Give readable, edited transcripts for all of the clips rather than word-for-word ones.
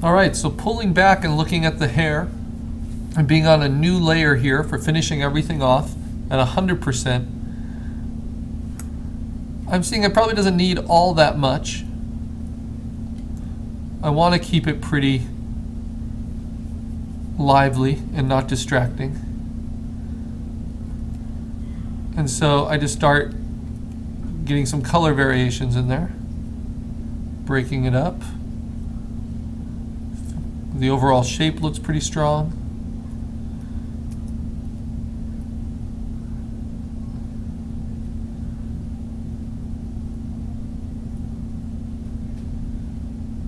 All right, so pulling back and looking at the hair and being on a new layer here for finishing everything off at 100%, I'm seeing it probably doesn't need all that much. I want to keep it pretty lively and not distracting. And so I just start getting some color variations in there, breaking it up. The overall shape looks pretty strong.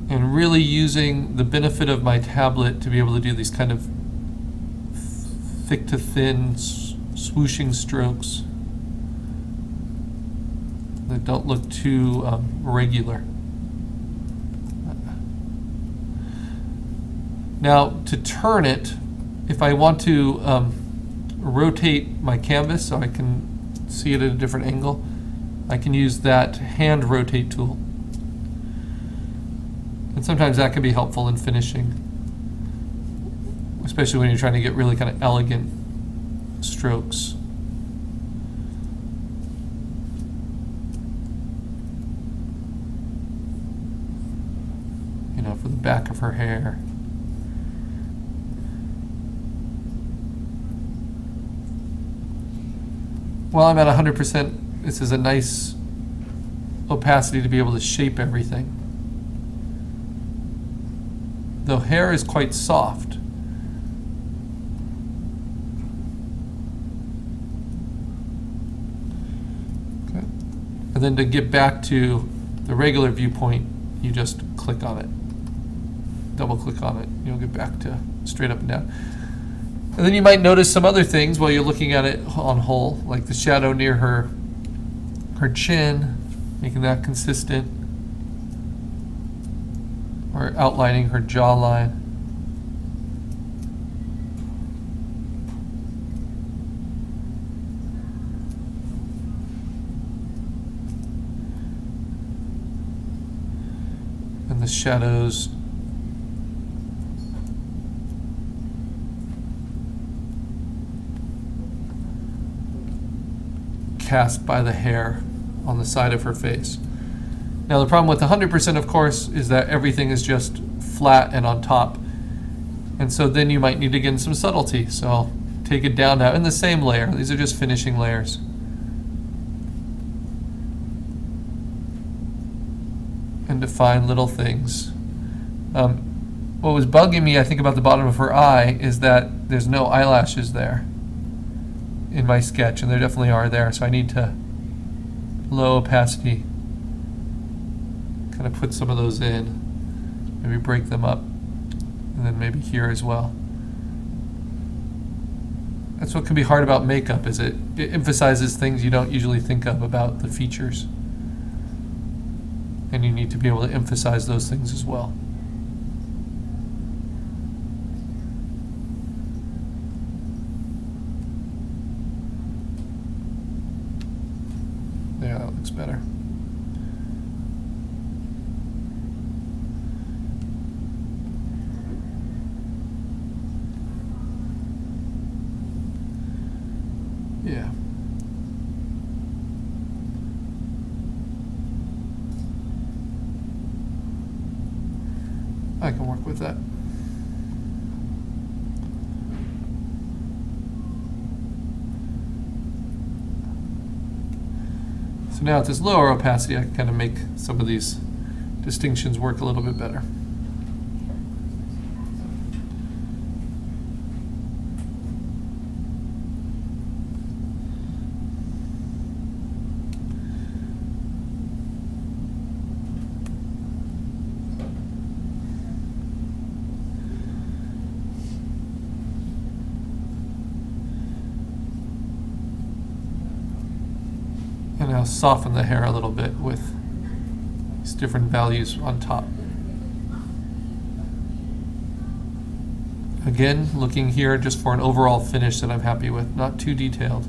And really using the benefit of my tablet to be able to do these kind of thick to thin swooshing strokes that don't look too regular. Now, to turn it, if I want to rotate my canvas so I can see it at a different angle, I can use that hand rotate tool. And sometimes that can be helpful in finishing, especially when you're trying to get really kind of elegant strokes. You know, for the back of her hair. While I'm at 100%, this is a nice opacity to be able to shape everything. The hair is quite soft. Okay. And then to get back to the regular viewpoint, you just click on it. Double click on it. You'll get back to straight up and down. And then you might notice some other things while you're looking at it on whole, like the shadow near her chin, making that consistent, or outlining her jawline. And the shadows cast by the hair on the side of her face. Now the problem with 100%, of course, is that everything is just flat and on top. And so then you might need to get in some subtlety. So I'll take it down now in the same layer. These are just finishing layers. And define little things. What was bugging me, I think, about the bottom of her eye is that there's no eyelashes there in my sketch, and there definitely are there, so I need to low opacity kind of put some of those in, maybe break them up, and then maybe here as well. That's what can be hard about makeup, is it emphasizes things you don't usually think of about the features, and you need to be able to emphasize those things as well. Yeah, that looks better. Yeah. I can work with that. So now at this lower opacity, I can kind of make some of these distinctions work a little bit better. And I'll soften the hair a little bit with these different values on top. Again, looking here just for an overall finish that I'm happy with, not too detailed.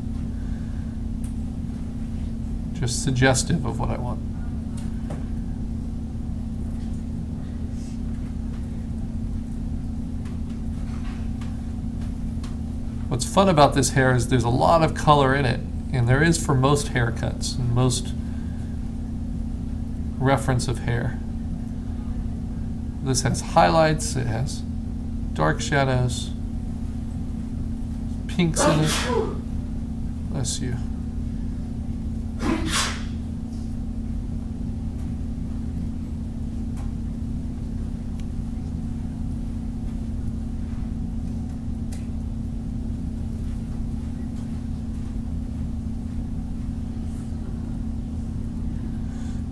Just suggestive of what I want. What's fun about this hair is there's a lot of color in it, and there is for most haircuts and most reference of hair. This has highlights, it has dark shadows, pinks in it. Bless you.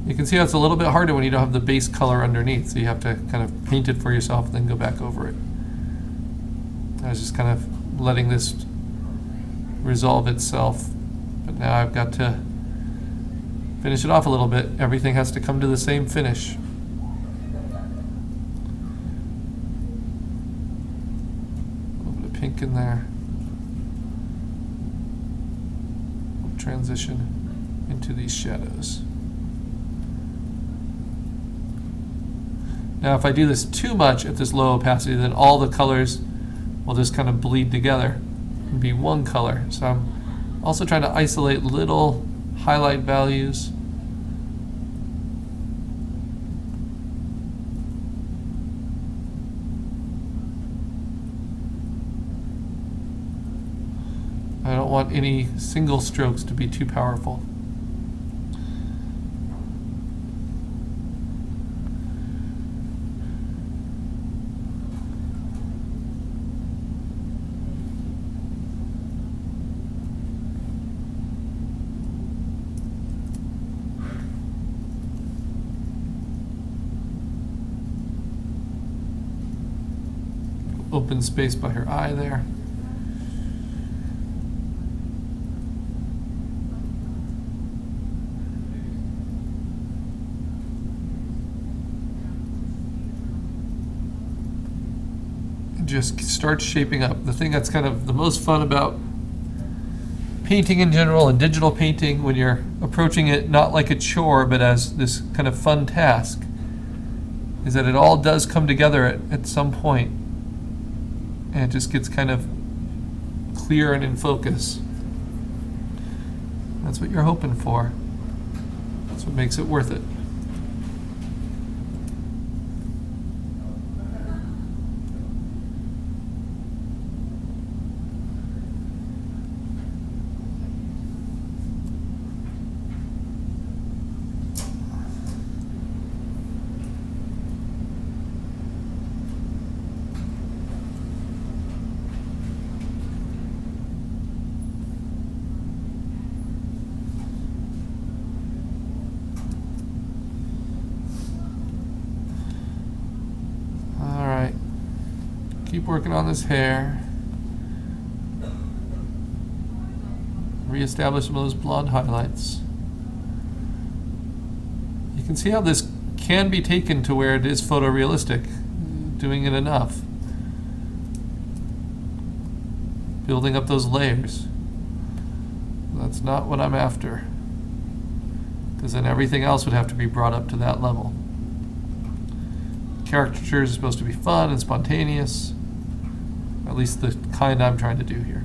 You can see how it's a little bit harder when you don't have the base color underneath, so you have to kind of paint it for yourself and then go back over it. I was just kind of letting this resolve itself, but now I've got to finish it off a little bit. Everything has to come to the same finish. A little bit of pink in there. We'll transition into these shadows. Now if I do this too much at this low opacity, then all the colors will just kind of bleed together and be one color. So I'm also trying to isolate little highlight values. I don't want any single strokes to be too powerful. Open space by her eye there. And just start shaping up. The thing that's kind of the most fun about painting in general and digital painting, when you're approaching it not like a chore but as this kind of fun task, is that it all does come together at some point. And it just gets kind of clear and in focus. That's what you're hoping for. That's what makes it worth it. Keep working on this hair. Reestablish some of those blonde highlights. You can see how this can be taken to where it is photorealistic, doing it enough. Building up those layers. That's not what I'm after, because then everything else would have to be brought up to that level. Caricatures are supposed to be fun and spontaneous. At least the kind I'm trying to do here.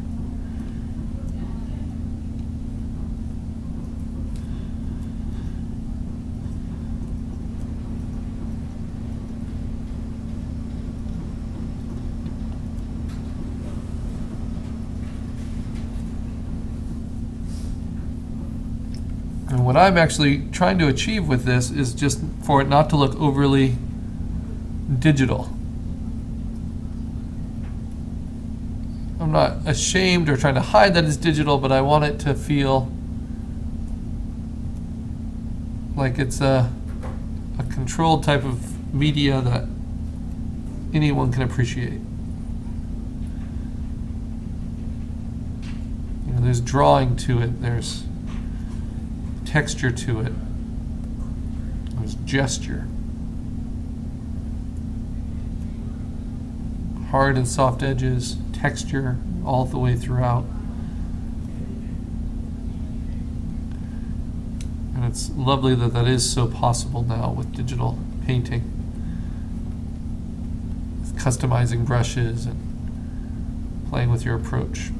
And what I'm actually trying to achieve with this is just for it not to look overly digital. I'm not ashamed or trying to hide that it's digital, but I want it to feel like it's a controlled type of media that anyone can appreciate. You know, there's drawing to it, there's texture to it, there's gesture. Hard and soft edges, texture all the way throughout. And it's lovely that that is so possible now with digital painting. With customizing brushes and playing with your approach.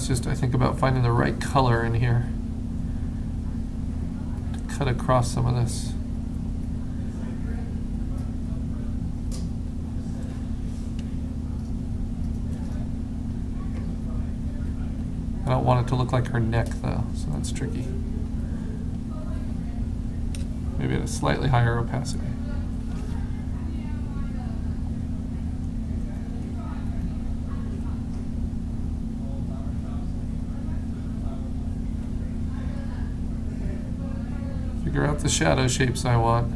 it's just, I think about finding the right color in here to cut across some of this. I don't want it to look like her neck though, so that's tricky. Maybe at a slightly higher opacity. Figure out the shadow shapes I want,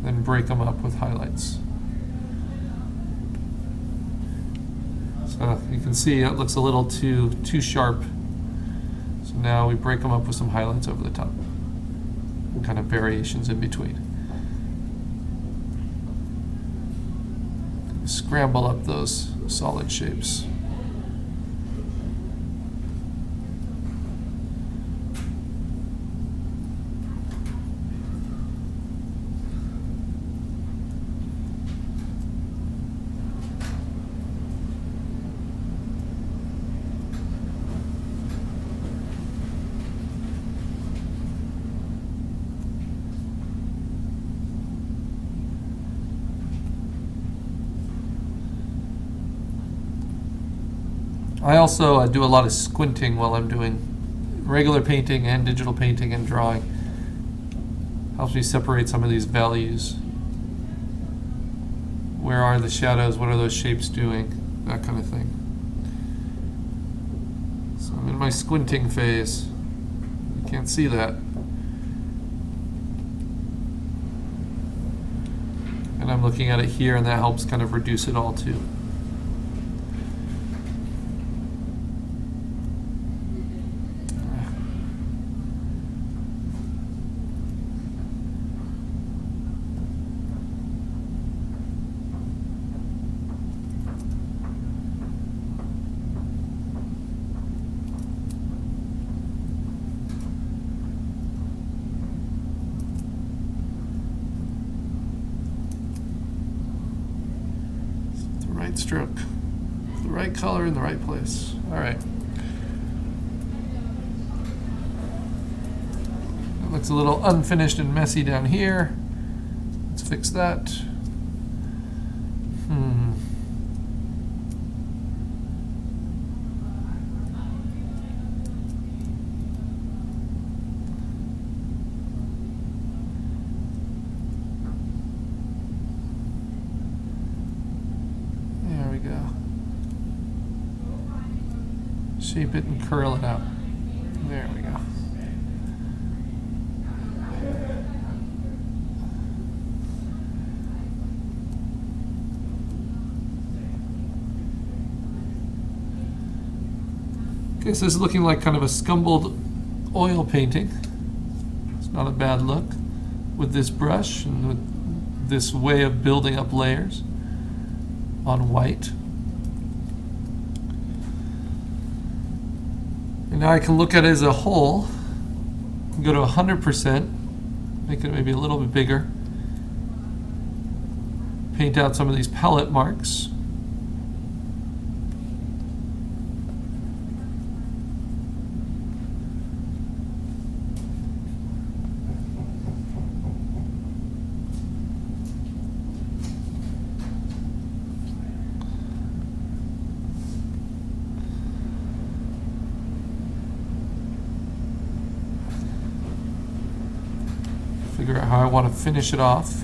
then break them up with highlights. So you can see it looks a little too sharp. So now we break them up with some highlights over the top, and kind of variations in between. Scramble up those solid shapes. I also do a lot of squinting while I'm doing regular painting and digital painting and drawing. Helps me separate some of these values. Where are the shadows? What are those shapes doing? That kind of thing. So I'm in my squinting phase. You can't see that. And I'm looking at it here, and that helps kind of reduce it all too. Right stroke, the right color in the right place. All right. It looks a little unfinished and messy down here. Let's fix that. Shape it and curl it out. There we go. Okay, so this is looking like kind of a scumbled oil painting. It's not a bad look with this brush and with this way of building up layers on white. And now I can look at it as a whole, go to 100%, make it maybe a little bit bigger, paint out some of these palette marks. Figure out how I want to finish it off.